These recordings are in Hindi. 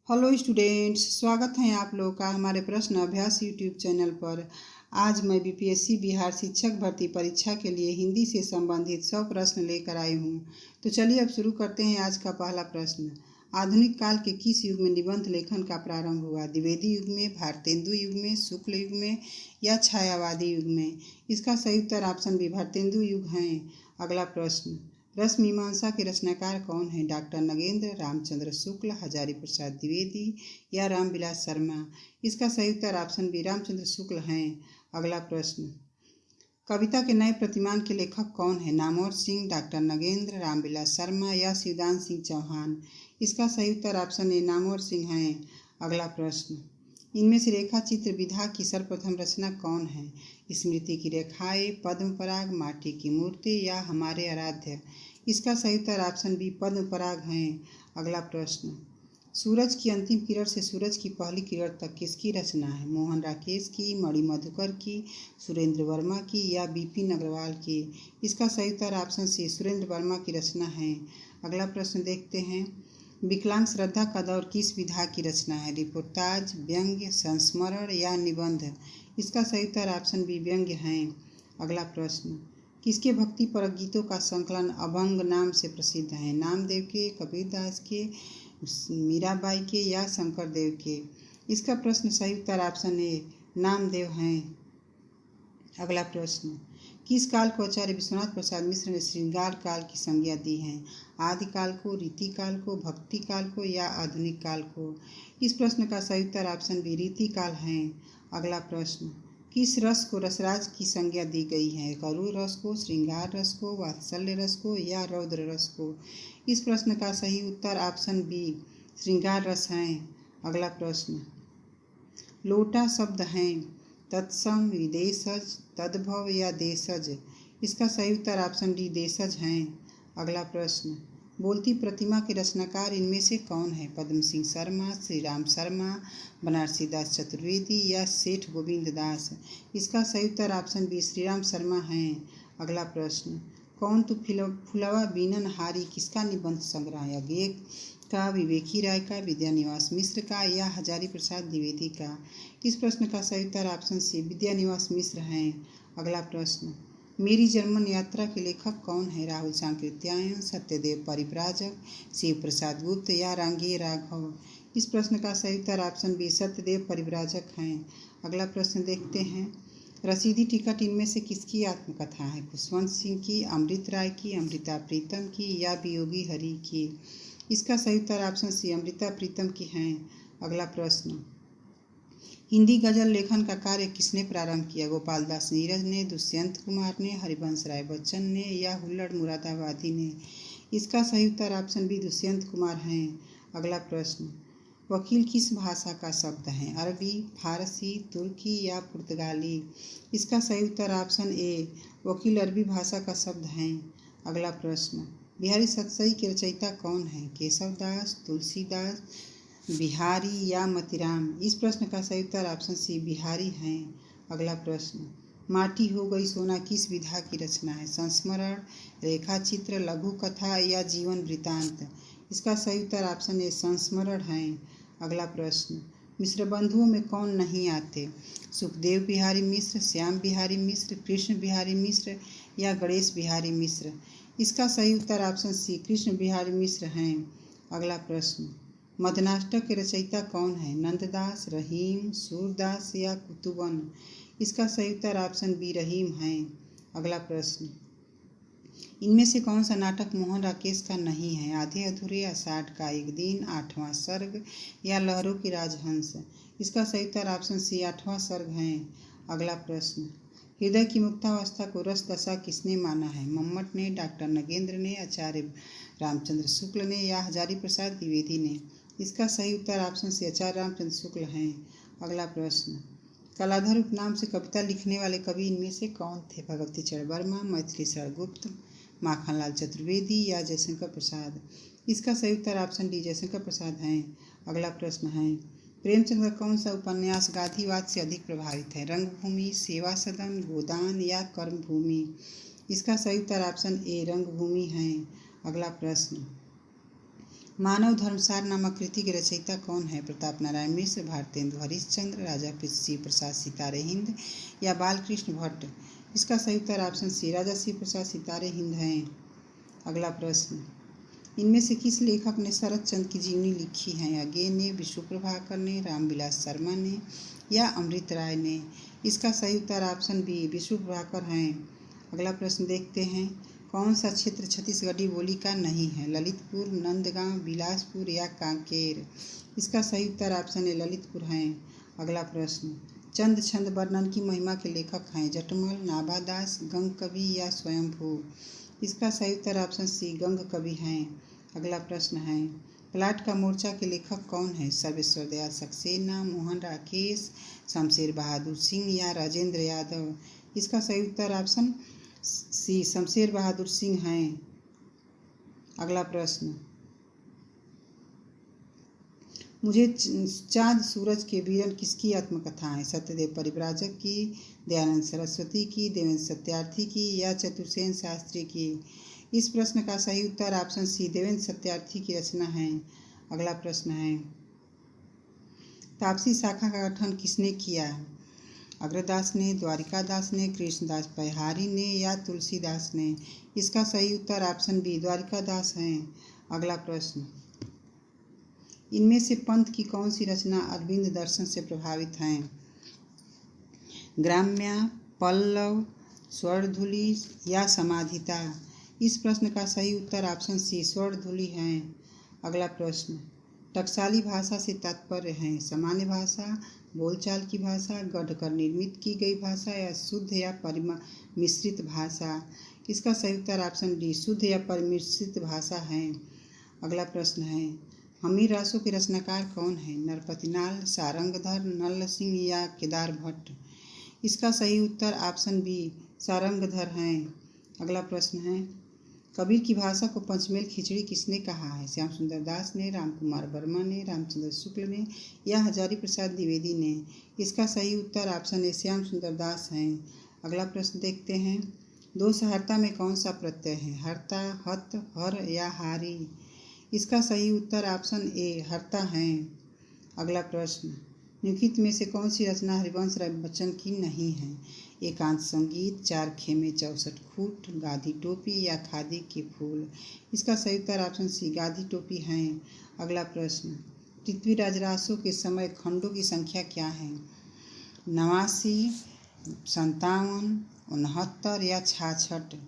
हेलो स्टूडेंट्स, स्वागत है आप लोग का हमारे प्रश्न अभ्यास यूट्यूब चैनल पर। आज मैं बीपीएससी बिहार शिक्षक भर्ती परीक्षा के लिए हिंदी से संबंधित 100 प्रश्न लेकर आई हूँ। तो चलिए अब शुरू करते हैं आज का पहला प्रश्न। आधुनिक काल के किस युग में निबंध लेखन का प्रारंभ हुआ? द्विवेदी युग में, भारतेंदु युग में, शुक्ल युग में या छायावादी युग में? इसका सही उत्तर ऑप्शन बी भारतेंदु युग है। अगला प्रश्न, रस मीमांसा के रचनाकार कौन है? डॉक्टर नगेंद्र, रामचंद्र शुक्ल, हजारी प्रसाद द्विवेदी या रामविलास शर्मा? इसका सही उत्तर ऑप्शन बी रामचंद्र शुक्ल हैं। अगला प्रश्न, कविता के नए प्रतिमान के लेखक कौन है? नामवर सिंह, डॉक्टर नगेंद्र, रामविलास शर्मा या शिवदान सिंह चौहान? इसका सही उत्तर ऑप्शन ए नामवर सिंह हैं। अगला प्रश्न, इनमें से रेखा चित्र विधा की सर्वप्रथम रचना कौन है? स्मृति की रेखाएं, पद्म पराग, माटी की मूर्ति या हमारे आराध्य? इसका सही उत्तर ऑप्शन बी पद्म पराग हैं। अगला प्रश्न, सूरज की अंतिम किरण से सूरज की पहली किरण तक किसकी रचना है? मोहन राकेश की, मणि मधुकर की, सुरेंद्र वर्मा की या बिपिन अग्रवाल की? इसका सही उत्तर ऑप्शन सी सुरेंद्र वर्मा की रचना है। अगला प्रश्न देखते हैं, विकलांग श्रद्धा का दौर किस विधा की रचना है? रिपोर्टाज, व्यंग्य, संस्मरण या निबंध? इसका सही उत्तर ऑप्शन बी व्यंग्य हैं। अगला प्रश्न, किसके भक्ति परक गीतों का संकलन अभंग नाम से प्रसिद्ध है? नामदेव के, कबीरदास के, मीराबाई के या शंकर देव के? इसका प्रश्न सही उत्तर ऑप्शन ए नामदेव हैं। अगला प्रश्न, किस काल को आचार्य विश्वनाथ प्रसाद मिश्र ने श्रृंगार काल की संज्ञा दी है? आदिकाल को, रीति काल को, भक्ति काल को या आधुनिक काल को? इस प्रश्न का सही उत्तर ऑप्शन बी रीति काल है। अगला प्रश्न, किस रस को रसराज की संज्ञा दी गई है? करुण रस को, श्रृंगार रस को, वात्सल्य रस को या रौद्र रस को? इस प्रश्न का सही उत्तर ऑप्शन बी श्रृंगार रस है। अगला प्रश्न, लोटा शब्द हैं तत्सम, विदेशज, तद्भव या देशज? इसका सही उत्तर ऑप्शन डी देशज हैं। अगला प्रश्न, बोलती प्रतिमा के रचनाकार इनमें से कौन है? पद्म सिंह शर्मा, श्री राम शर्मा, बनारसी दास चतुर्वेदी या सेठ गोविंद दास? इसका सही उत्तर ऑप्शन बी श्रीराम शर्मा हैं। अगला प्रश्न, कौन तू फुलवा बीनन हारी किसका निबंध संग्रह है? अगेक का, विवेकी राय का, विद्यानिवास मिश्र का या हजारी प्रसाद द्विवेदी का? इस प्रश्न का सही उत्तर ऑप्शन सी विद्यानिवास मिश्र हैं। अगला प्रश्न, मेरी जर्मन यात्रा के लेखक कौन है? राहुल सांकृत्यायन, सत्यदेव परिव्राजक, शिव प्रसाद गुप्त या रांगे राघव? इस प्रश्न का सही उत्तर ऑप्शन बी सत्यदेव परिव्राजक हैं। अगला प्रश्न देखते हैं, रसीदी टिकट इनमें से किसकी आत्मकथा है? खुशवंत सिंह की, अमृत राय की, अमृता प्रीतम की या वियोगी हरि की? इसका सही उत्तर ऑप्शन सी अमृता प्रीतम की हैं। अगला प्रश्न, हिंदी गजल लेखन का कार्य किसने प्रारंभ किया? गोपाल दास नीरज ने, दुष्यंत कुमार ने, हरिवंश राय बच्चन ने या हुल्लड़ मुरादाबादी ने? इसका सही उत्तर ऑप्शन बी दुष्यंत कुमार हैं। अगला प्रश्न, वकील किस भाषा का शब्द है? अरबी, फारसी, तुर्की या पुर्तगाली? इसका सही उत्तर ऑप्शन ए वकील अरबी भाषा का शब्द हैं। अगला प्रश्न, बिहारी सतसई के रचयिता कौन है? केशवदास, तुलसीदास, बिहारी या मतीराम? इस प्रश्न का सही उत्तर ऑप्शन सी बिहारी हैं। अगला प्रश्न, माटी हो गई सोना किस विधा की रचना है? संस्मरण, रेखा चित्र, लघु कथा या जीवन वृत्तांत? इसका सही उत्तर ऑप्शन ए संस्मरण हैं। अगला प्रश्न, मिश्र बंधुओं में कौन नहीं आते? सुखदेव बिहारी मिश्र, श्याम बिहारी मिश्र, कृष्ण बिहारी मिश्र या गणेश बिहारी मिश्र? इसका सही उत्तर ऑप्शन सी कृष्ण बिहारी मिश्र हैं। अगला प्रश्न, मदनाष्टक के रचयिता कौन है? नंददास, रहीम, सूरदास या कुतुबन? इसका सही उत्तर ऑप्शन बी रहीम हैं। अगला प्रश्न, इनमें से कौन सा नाटक मोहन राकेश का नहीं है? आधे अधूरे, आषाढ़ का एक दिन, आठवां सर्ग या लहरों की राजहंस? इसका सही उत्तर ऑप्शन सी आठवां सर्ग हैं। अगला प्रश्न, हृदय की मुक्तावस्था को रस दशा किसने माना है? मम्मट ने, डॉक्टर नगेंद्र ने, आचार्य रामचंद्र शुक्ल ने या हजारी प्रसाद द्विवेदी ने? इसका सही उत्तर ऑप्शन सी आचार्य रामचंद्र शुक्ल हैं। अगला प्रश्न, कलाधर उपनाम से कविता लिखने वाले कवि इनमें से कौन थे? भगवती चरण वर्मा, मैथिली शरण गुप्त, माखनलाल चतुर्वेदी या जयशंकर प्रसाद? इसका सही उत्तर ऑप्शन डी जयशंकर प्रसाद हैं। अगला प्रश्न है, प्रेमचंद का कौन सा उपन्यास गांधीवाद से अधिक प्रभावित है? रंगभूमि, सेवा सदन, गोदान या कर्मभूमि? इसका सही उत्तर ऑप्शन ए रंगभूमि हैं। अगला प्रश्न, मानव धर्मसार नामक कृति के रचयिता कौन है? प्रताप नारायण मिश्र, भारतेंदु हरिश्चंद्र, राजा शिव प्रसाद सितारे हिंद या बालकृष्ण भट्ट? इसका सही उत्तर ऑप्शन सी राजा शिव प्रसाद सितारे हिंद हैं। अगला प्रश्न, इनमें से किस लेखक ने शरत चंद्र की जीवनी लिखी है? अज्ञे ने, विष्णु प्रभाकर ने, रामविलास शर्मा ने या अमृत राय ने? इसका सही उत्तर ऑप्शन बी विष्णु प्रभाकर हैं। अगला प्रश्न देखते हैं, कौन सा क्षेत्र छत्तीसगढ़ी बोली का नहीं है? ललितपुर, नंदगांव, बिलासपुर या कांकेर? इसका सही उत्तर ऑप्शन ए ललितपुर हैं। अगला प्रश्न, चंद छंद वर्णन की महिमा के लेखक हैं? जटमल, नाभादास, गंग कवि या स्वयंभू? इसका सही उत्तर ऑप्शन सी गंग कवि हैं। अगला प्रश्न है, प्लाट का मोर्चा के लेखक कौन है? सर्वेश्वर दयाल सक्सेना, मोहन राकेश, शमशेर बहादुर सिंह या राजेंद्र यादव? इसका सही उत्तर ऑप्शन सी शमशेर बहादुर सिंह हैं। अगला प्रश्न, मुझे चाँद सूरज के वीरन किसकी आत्मकथा है? सत्यदेव परिव्राजक की, दयानंद सरस्वती की, देवेंद्र सत्यार्थी की या चतुर्सेन शास्त्री की? इस प्रश्न का सही उत्तर ऑप्शन सी देवेंद्र सत्यार्थी की रचना है। अगला प्रश्न है, तापसी शाखा का गठन किसने किया? अग्रदास ने, द्वारिकादास ने, कृष्णदास पहारी ने या तुलसीदास ने? इसका सही उत्तर ऑप्शन बी द्वारिकादास हैं। अगला प्रश्न, इनमें से पंथ की कौन सी रचना अरविंद दर्शन से प्रभावित हैं? ग्राम्या, पल्लव, स्वर्णधुली या समाधिता? इस प्रश्न का सही उत्तर ऑप्शन सी स्वर्णधुली हैं। अगला प्रश्न, टकसाली भाषा से तात्पर्य है? सामान्य भाषा, बोलचाल की भाषा, गढ़कर निर्मित की गई भाषा या शुद्ध या परिमिश्रित भाषा? इसका सही उत्तर ऑप्शन डी शुद्ध या परिमिश्रित भाषा है। अगला प्रश्न है, हमीर रासों के रचनाकार कौन है? नरपतिनाल, सारंगधर, नल्ल सिंह या केदार भट्ट? इसका सही उत्तर ऑप्शन बी सारंगधर हैं। अगला प्रश्न है, कबीर की भाषा को पंचमेल खिचड़ी किसने कहा है? श्याम सुंदर दास ने, रामकुमार वर्मा ने, रामचंद्र शुक्ल ने या हजारी प्रसाद द्विवेदी ने? इसका सही उत्तर ऑप्शन ए श्याम सुंदर दास हैं। अगला प्रश्न देखते हैं, दो सहारता में कौन सा प्रत्यय है? हर्ता, हत, हर या हारी? इसका सही उत्तर ऑप्शन ए हर्ता हैं। अगला प्रश्न, निम्नलिखित में से कौन सी रचना हरिवंश राय बच्चन की नहीं है? एकांत संगीत, चार खेमे 64 खूट, गाधी टोपी या खादी के फूल? इसका सही उत्तर ऑप्शन सी गाधी टोपी हैं। अगला प्रश्न, पृथ्वीराज रासो के समय खंडों की संख्या क्या है? 89, 57, 69 या 66?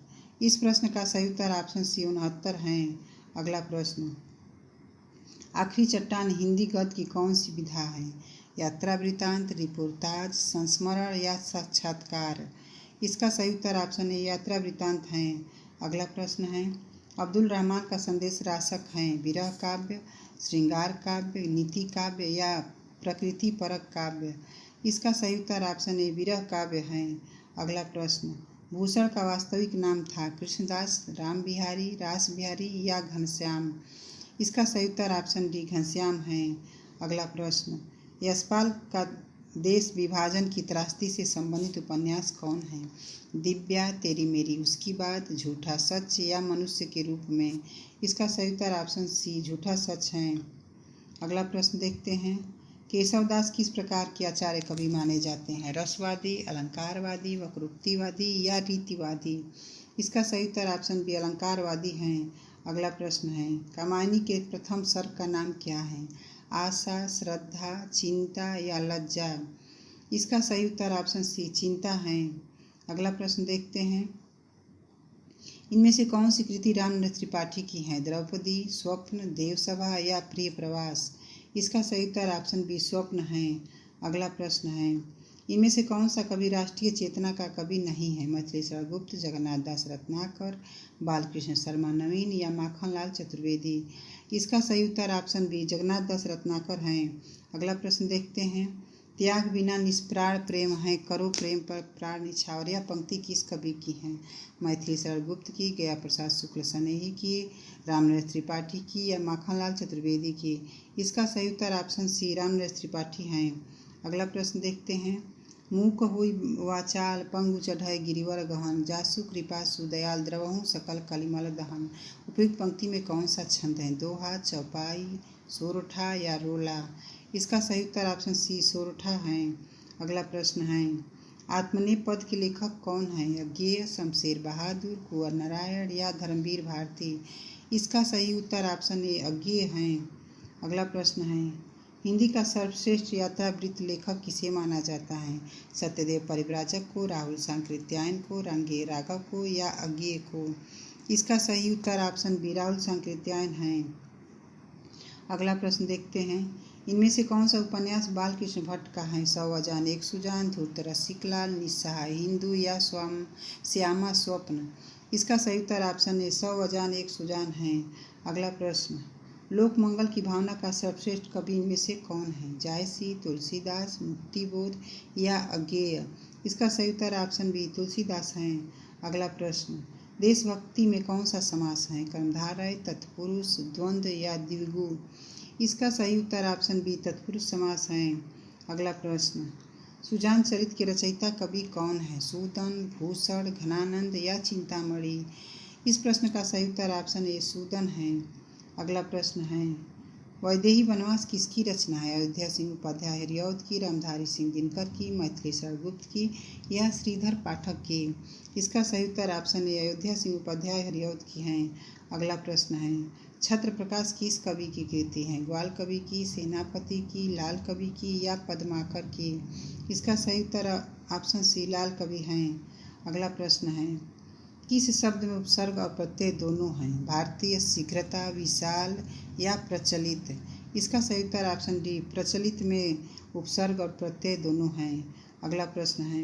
इस प्रश्न का सही उत्तर ऑप्शन सी 69 हैं। अगला प्रश्न, आखिरी चट्टान हिंदी गद्य की कौन सी विधा है? यात्रा वृतांत, रिपोर्टाज, संस्मरण या साक्षात्कार? इसका सही उत्तर ऑप्शन ए यात्रा वृतांत हैं। अगला प्रश्न है, अब्दुल रहमान का संदेश रासक हैं? विरह काव्य, श्रृंगार काव्य, नीति काव्य या प्रकृति परक काव्य? इसका सही उत्तर ऑप्शन ए विरह काव्य हैं। अगला प्रश्न, भूषण का वास्तविक नाम था? कृष्णदास, राम बिहारी, रास बिहारी या घनश्याम? इसका सही उत्तर ऑप्शन डी घनश्याम हैं। अगला प्रश्न, यशपाल का देश विभाजन की त्रासदी से संबंधित उपन्यास कौन है? दिव्या, तेरी मेरी उसकी बात, झूठा सच या मनुष्य के रूप में? इसका सही उत्तर ऑप्शन सी झूठा सच हैं। अगला प्रश्न देखते हैं, केशवदास किस प्रकार के आचार्य कवि माने जाते हैं? रसवादी, अलंकारवादी, वक्रोक्तिवादी या रीतिवादी? इसका सही उत्तर ऑप्शन बी अलंकारवादी हैं। अगला प्रश्न है, कामायनी के प्रथम सर्ग का नाम क्या है? आशा, श्रद्धा, चिंता या लज्जा? इसका सही उत्तर ऑप्शन सी चिंता है। अगला प्रश्न देखते हैं, इनमें से कौन सी कृति रामनरेश त्रिपाठी की है? द्रौपदी, स्वप्न, देवसभा या प्रिय प्रवास? इसका सही उत्तर ऑप्शन बी स्वप्न है। अगला प्रश्न है, इनमें से कौन सा कवि राष्ट्रीय चेतना का कवि नहीं है? मैथिलीशरण गुप्त, जगन्नाथ दास रत्नाकर, बालकृष्ण शर्मा नवीन या माखनलाल चतुर्वेदी? इसका सही उत्तर ऑप्शन बी जगन्नाथ दास रत्नाकर हैं। अगला प्रश्न देखते हैं, त्याग बिना निष्प्राण प्रेम है, करो प्रेम पर प्राण निछावर? यह पंक्ति किस कवि की है? मैथिलीशरण गुप्त की, गया प्रसाद शुक्ल सनेही की, रामनरेश त्रिपाठी की या माखनलाल चतुर्वेदी की? इसका सही उत्तर ऑप्शन सी रामनरेश त्रिपाठी हैं। अगला प्रश्न देखते हैं, मूक हुई वाचाल पंगु चढ़य गिरिवर गहन जासु कृपा सुदयाल द्रवहु सकल कलिमल दहन। उपयुक्त पंक्ति में कौन सा छंद है? दोहा, चौपाई, सोरठा या रोला? इसका सही उत्तर ऑप्शन सी सोरठा है। अगला प्रश्न है, आत्मनेप पद के लेखक कौन है? अज्ञेय, शमशेर बहादुर, कुंवर नारायण या धर्मवीर भारती? इसका सही उत्तर ऑप्शन ए अज्ञेय है। अगला प्रश्न है, हिंदी का सर्वश्रेष्ठ यात्रावृत्त लेखक किसे माना जाता है? सत्यदेव परिव्राजक को, राहुल सांकृत्यायन को, रणधीर राघव को या अज्ञेय को? इसका सही उत्तर ऑप्शन बी राहुल सांकृत्यायन है। अगला प्रश्न देखते हैं, इनमें से कौन सा उपन्यास बालकृष्ण भट्ट का है? 100 अजान एक सुजान, धूर्त रसिकलाल, निस्सहाय हिंदू या श्यामा स्वप्न? इसका सही उत्तर ऑप्शन ए 100 अजान एक सुजान है। अगला प्रश्न, लोक मंगल की भावना का सर्वश्रेष्ठ कवि इनमें से कौन है? जायसी, तुलसीदास, मुक्तिबोध या अज्ञेय? इसका सही उत्तर ऑप्शन बी तुलसीदास है। अगला प्रश्न, देशभक्ति में कौन सा समास है? कर्मधारय, तत्पुरुष, द्वंद्व या द्विगु? इसका सही उत्तर ऑप्शन बी तत्पुरुष समास है। अगला प्रश्न, सुजान चरित के रचयिता कवि कौन है? सूदन, भूषण, घनानंद या चिंतामणि? इस प्रश्न का सही उत्तर ऑप्शन ए सूदन है। अगला प्रश्न है, वैदेही वनवास किसकी रचना है? अयोध्या सिंह उपाध्याय हरिऔध की, रामधारी सिंह दिनकर की, मैथिली शरण गुप्त की या श्रीधर पाठक की? इसका सही उत्तर ऑप्शन ए अयोध्या सिंह उपाध्याय हरिऔध की है। अगला प्रश्न है, छत्र प्रकाश किस कवि की कृति है? ग्वाल कवि की, सेनापति की, लाल कवि की या पद्माकर की? इसका सही उत्तर ऑप्शन सी लाल कवि है। अगला प्रश्न है, किस शब्द में उपसर्ग और प्रत्यय दोनों हैं? भारतीय, शीघ्रता, विशाल या प्रचलित? इसका सही उत्तर ऑप्शन डी प्रचलित में उपसर्ग और प्रत्यय दोनों हैं। अगला प्रश्न है,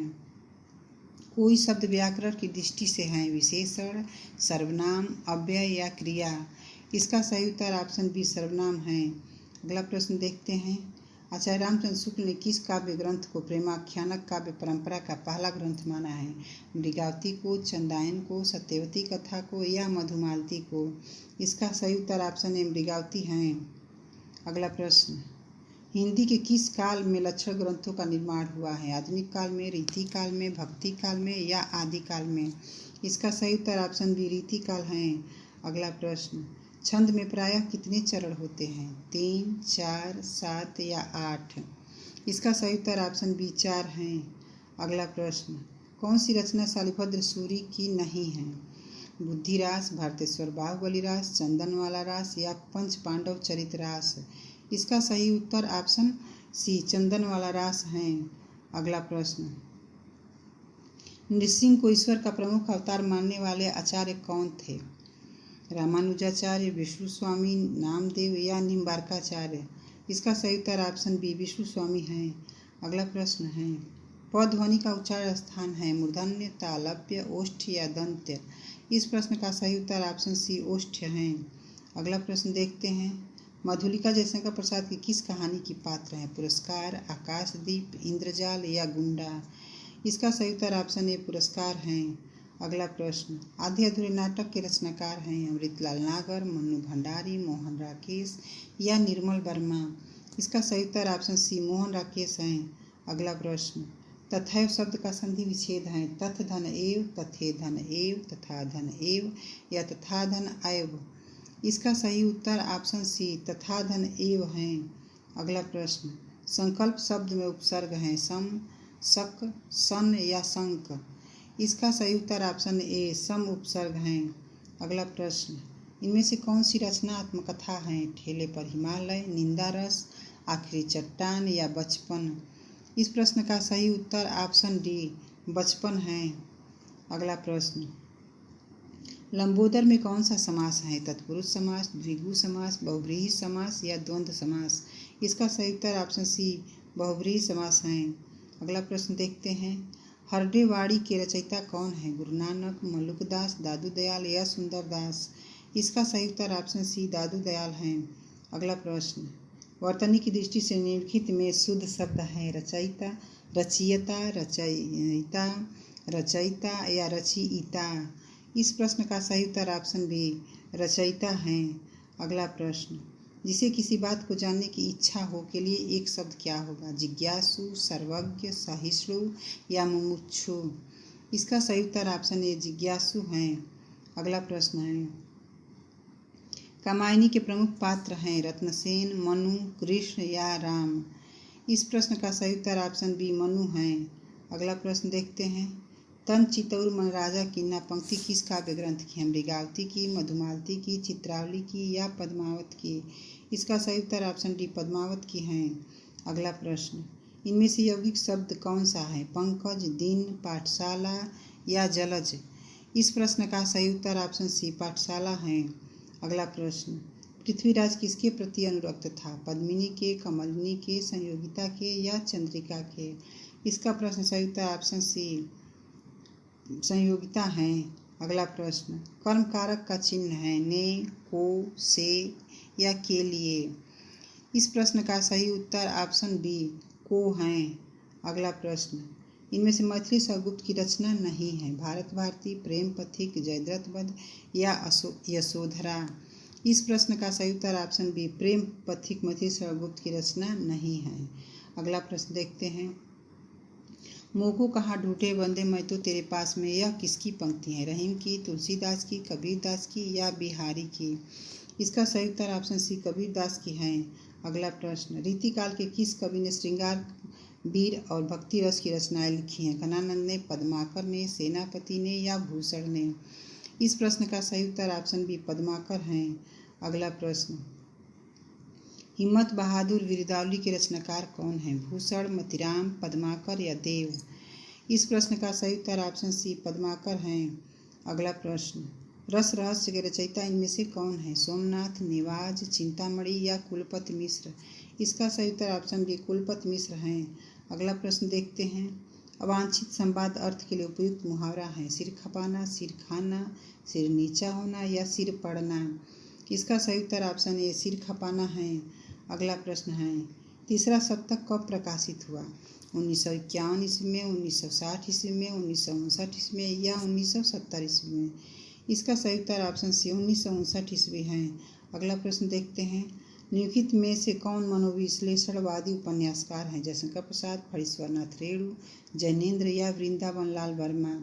कोई शब्द व्याकरण की दृष्टि से है? विशेषण, सर्वनाम, अव्यय या क्रिया? इसका सही उत्तर ऑप्शन बी सर्वनाम है। अगला प्रश्न देखते हैं, आचार्य रामचंद्र शुक्ल ने किस काव्य ग्रंथ को प्रेमाख्यानक काव्य परंपरा का पहला ग्रंथ माना है? मृगावती को, चंदायन को, सत्यवती कथा को या मधुमालती को? इसका सही उत्तर ऑप्शन ए मृगावती है। अगला प्रश्न, हिंदी के किस काल में लक्षण ग्रंथों का निर्माण हुआ है? आधुनिक काल में, रीति काल में, भक्ति काल में या आदि काल में? इसका सही उत्तर ऑप्शन बी रीति काल है। अगला प्रश्न, छंद में प्रायः कितने चरण होते हैं? 3, 4, 7 या 8? इसका सही उत्तर ऑप्शन बी 4 है। अगला प्रश्न, कौन सी रचना शालिभद्र सूरी की नहीं है? बुद्धिरास, भारतेश्वर बाहुबली रास, चंदनवाला रास या पंच पांडव चरित रास? इसका सही उत्तर ऑप्शन सी चंदनवाला रास है। अगला प्रश्न, नृसिंह को ईश्वर का प्रमुख अवतार मानने वाले आचार्य कौन थे? रामानुजाचार्य, विष्णु स्वामी, नामदेव या निम्बार्काचार्य? इसका सही उत्तर ऑप्शन बी विष्णु स्वामी है। अगला प्रश्न है, प ध्वनि का उच्चारण स्थान है? मूर्धन्य, तालव्य, ओष्ठ या दंत्य? इस प्रश्न का सही उत्तर ऑप्शन सी ओष्ठ है। अगला प्रश्न देखते हैं, मधुलिका जयशंकर प्रसाद की किस कहानी की पात्र हैं? पुरस्कार, आकाशदीप, इंद्रजाल या गुंडा? इसका सही उत्तर ऑप्शन ए पुरस्कार है। अगला प्रश्न, आधे अधूरे नाटक के रचनाकार हैं? अमृतलाल नागर, मन्नू भंडारी, मोहन राकेश या निर्मल वर्मा? इसका सही उत्तर ऑप्शन सी मोहन राकेश हैं। अगला प्रश्न, तथैव शब्द का संधि विच्छेद है? तथ धन एव, तथे धन एव, तथा धन एव या तथा धन एव? इसका सही उत्तर ऑप्शन सी तथा धन एव है। अगला प्रश्न, संकल्प शब्द में उपसर्ग हैं? सम, शक, सन या शंक? इसका सही उत्तर ऑप्शन ए सम उपसर्ग हैं। अगला प्रश्न, इनमें से कौन सी रचना आत्मकथा है? ठेले पर हिमालय, निंदा रस, आखिरी चट्टान या बचपन? इस प्रश्न का सही उत्तर ऑप्शन डी बचपन है। अगला प्रश्न, लंबोदर में कौन सा समास है? तत्पुरुष समास, द्विगु समास, बहुव्रीहि समास या द्वंद्व समास? इसका सही उत्तर ऑप्शन सी बहुव्रीहि समास है। अगला प्रश्न देखते हैं, हरडेवाड़ी के रचयिता कौन है? गुरु नानक, मल्लुकदास, दादू दयाल या सुंदरदास? इसका सही उत्तर ऑप्शन सी दादू दयाल है। अगला प्रश्न, वर्तनी की दृष्टि से निम्नलिखित में शुद्ध शब्द है? रचयिता, रचयिता, रचयिता, रचयिता या रचयिता? इस प्रश्न का सही उत्तर ऑप्शन बी रचयिता है। अगला प्रश्न, जिसे किसी बात को जानने की इच्छा हो के लिए एक शब्द क्या होगा? जिज्ञासु, सर्वज्ञ, सहिष्णु या मुमुक्षु? इसका सही उत्तर ऑप्शन ए जिज्ञासु हैं। अगला प्रश्न है, कामायनी के प्रमुख पात्र हैं रत्नसेन, मनु, कृष्ण या राम? इस प्रश्न का सही उत्तर ऑप्शन बी मनु हैं। अगला प्रश्न देखते हैं, तन चितौर मन राजा किन्ना पंक्ति किस काव्य ग्रंथ की है? मृगावती की, मधुमालती की, चित्रावली की या पद्मावत की? इसका सही उत्तर ऑप्शन डी पद्मावत की हैं। अगला प्रश्न, इनमें से यौगिक शब्द कौन सा है? पंकज, दिन, पाठशाला या जलज? इस प्रश्न का सही उत्तर ऑप्शन सी पाठशाला है। अगला प्रश्न, पृथ्वीराज किसके प्रति अनुरक्त था? पद्मिनी के, कमलिनी के, संयोगिता के या चंद्रिका के? इसका प्रश्न सही उत्तर ऑप्शन सी संयोगिता है। अगला प्रश्न, कर्म कारक का चिन्ह है ने, को, से या के लिए? इस प्रश्न का सही उत्तर ऑप्शन बी को है। अगला प्रश्न, इनमें से मैथिली स्वरगुप्त की रचना नहीं है? भारत भारती, प्रेम पथिक, जयद्रथ वध या यशोधरा? इस प्रश्न का सही उत्तर ऑप्शन बी प्रेम पथिक मैथिली स्वरगुप्त की रचना नहीं है। अगला प्रश्न देखते हैं, मोको कहाँ ढूंढे बंदे मैं तो तेरे पास में, यह किसकी पंक्ति है? रहीम की, तुलसीदास की, कबीरदास की या बिहारी की? इसका सही उत्तर ऑप्शन सी कबीरदास की है। अगला प्रश्न, रीतिकाल के किस कवि ने श्रृंगार, वीर और भक्ति रस की रचनाएं लिखी हैं? घनानंद ने, पद्माकर ने, सेनापति ने या भूषण ने? इस प्रश्न का सही उत्तर ऑप्शन बी पद्माकर हैं। अगला प्रश्न, हिम्मत बहादुर वीरदावली के रचनाकार कौन है? भूषण, मतिराम, पद्माकर या देव? इस प्रश्न का सही उत्तर ऑप्शन सी पद्माकर हैं। अगला प्रश्न, रस रहस्य के रचयिता इनमें से कौन है? सोमनाथ, निवाज, चिंतामणि या कुलपति मिश्र? इसका सही उत्तर ऑप्शन बी कुलपति मिश्र हैं। अगला प्रश्न देखते हैं, अवांछित संवाद अर्थ के लिए उपयुक्त मुहावरा है? सिर खपाना, सिर खाना, सिर नीचा होना या सिर पड़ना? इसका सही उत्तर ऑप्शन ए सिर खपाना है। अगला प्रश्न है, तीसरा सप्तक कब प्रकाशित हुआ? 1951 ईस्वी में, 1960 ईस्वी में, 1959 ईस्वी में या 1970 ईस्वी में? इसका सही उत्तर ऑप्शन सी 1959 ईस्वी है। अगला प्रश्न देखते हैं, निम्नलिखित में से कौन मनोविश्लेषणवादी उपन्यासकार हैं? जयशंकर प्रसाद, फणीश्वरनाथ रेणु, जैनेन्द्र या वृंदावन लाल वर्मा?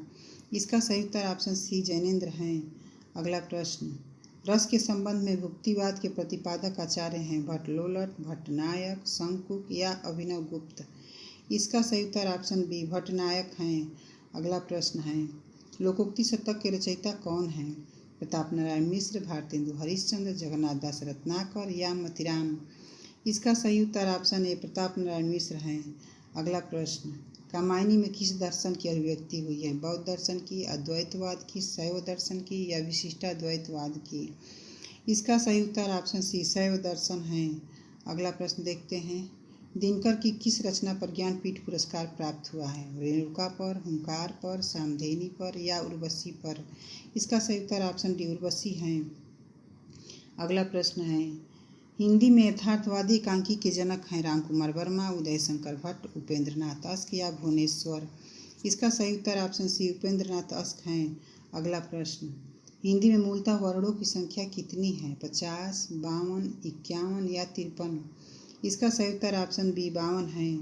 इसका सही उत्तर ऑप्शन सी जैनेन्द्र हैं। अगला प्रश्न, रस के संबंध में भुक्तिवाद के प्रतिपादक आचार्य हैं? भट्टलोलट, भट्टनायक, शंकुक या अभिनव गुप्त? इसका सही उत्तर ऑप्शन बी भट्टनायक हैं। अगला प्रश्न है, लोकोक्ति शतक के रचयिता कौन हैं? प्रताप नारायण मिश्र, भारतेंदु हरिश्चंद्र, जगन्नाथ दास रत्नाकर या मतिराम? इसका सही उत्तर ऑप्शन ए प्रताप नारायण मिश्र हैं। अगला प्रश्न, कामायनी में किस दर्शन की अभिव्यक्ति हुई है? बौद्ध दर्शन की, अद्वैतवाद की, शैव दर्शन की या विशिष्टाद्वैतवाद की? इसका सही उत्तर ऑप्शन सी शैव दर्शन है। अगला प्रश्न देखते हैं, दिनकर की किस रचना पर ज्ञानपीठ पुरस्कार प्राप्त हुआ है? रेणुका पर, हुंकार पर, सामधेनी पर या उर्वशी पर? इसका सही उत्तर ऑप्शन डी उर्वशी हैं। अगला प्रश्न है, हिंदी में यथार्थवादी एकांकी के जनक हैं? रामकुमार वर्मा, उदय शंकर भट्ट, उपेंद्रनाथ अश्क या भुवनेश्वर? इसका सही उत्तर ऑप्शन सी उपेंद्रनाथ अश्क हैं। अगला प्रश्न, हिंदी में मूलतः वर्णों की संख्या कितनी है? 50, 52, 51 या 53? इसका सही उत्तर ऑप्शन बी 52 है।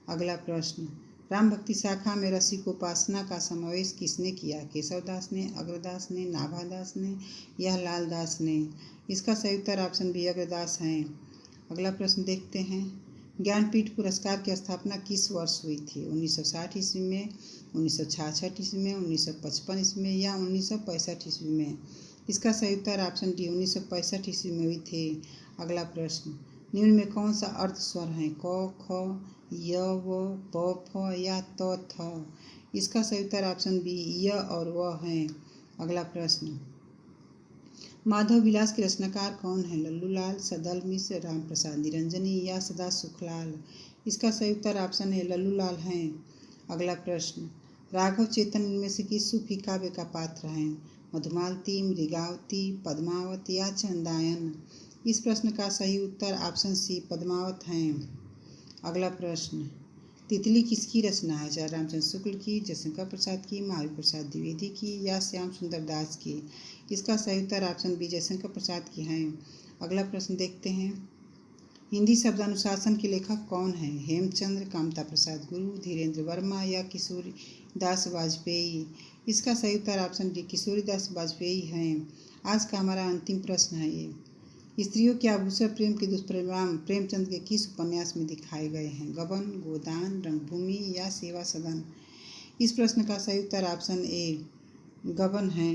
अगला प्रश्न, राम भक्ति शाखा में रसिकोपासना का समावेश किसने किया? केशवदास ने, अग्रदास ने, नाभादास ने या लालदास ने? इसका सही उत्तर ऑप्शन बी अग्रदास हैं। अगला प्रश्न देखते हैं, ज्ञानपीठ पुरस्कार की स्थापना किस वर्ष हुई थी? 1960 ईस्वी में, 1966 ईस्वी में, 1955 ईस्वी में या 1965 ईस्वी में? इसका सही उत्तर ऑप्शन डी 1965 ईस्वी में हुई थी। अगला प्रश्न, निम्न में कौन सा अर्ध स्वर है? क, ख, य, व, प, फ या त, थ? इसका सही उत्तर ऑप्शन बी य और व है। अगला प्रश्न, माधव विलास के रचनाकार कौन है? लल्लूलाल, सदल मिश्र, राम प्रसाद निरंजनी या सदा सुखलाल? इसका सही उत्तर ऑप्शन है लल्लूलाल हैं। अगला प्रश्न, राघव चेतन इनमें से किस सूफी काव्य का पात्र हैं? मधुमालती, मृगावती, पद्मावत या चंदायन? इस प्रश्न का सही उत्तर ऑप्शन सी पद्मावत हैं। अगला प्रश्न, तितली किसकी रचना है? जय रामचंद्र शुक्ल की, जयशंकर प्रसाद की, महावीर प्रसाद द्विवेदी की या श्याम सुंदर दास की? इसका सही उत्तर ऑप्शन बी जयशंकर प्रसाद की हैं। अगला प्रश्न देखते हैं। हिंदी शब्द अनुशासन के लेखक कौन है? हेमचंद्र, कामता प्रसाद गुरु, धीरेन्द्र वर्मा या किशोरीदास वाजपेयी? इसका सही उत्तर ऑप्शन डी किशोरीदास वाजपेयी हैं। आज का हमारा अंतिम प्रश्न है ये। स्त्रियों के आभूषण प्रेम के दुष्परिणाम प्रेमचंद के किस उपन्यास में दिखाए गए हैं? गबन, गोदान, रंगभूमि या सेवा सदन? इस प्रश्न का सही उत्तर ऑप्शन ए गबन है।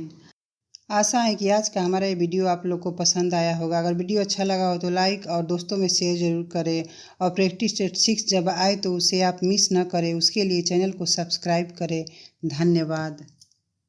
आशा है कि आज का हमारा ये वीडियो आप लोग को पसंद आया होगा। अगर वीडियो अच्छा लगा हो तो लाइक और दोस्तों में शेयर जरूर करें और प्रैक्टिस टेस्ट 6 जब आए तो उसे आप मिस न करें, उसके लिए चैनल को सब्सक्राइब करें। धन्यवाद।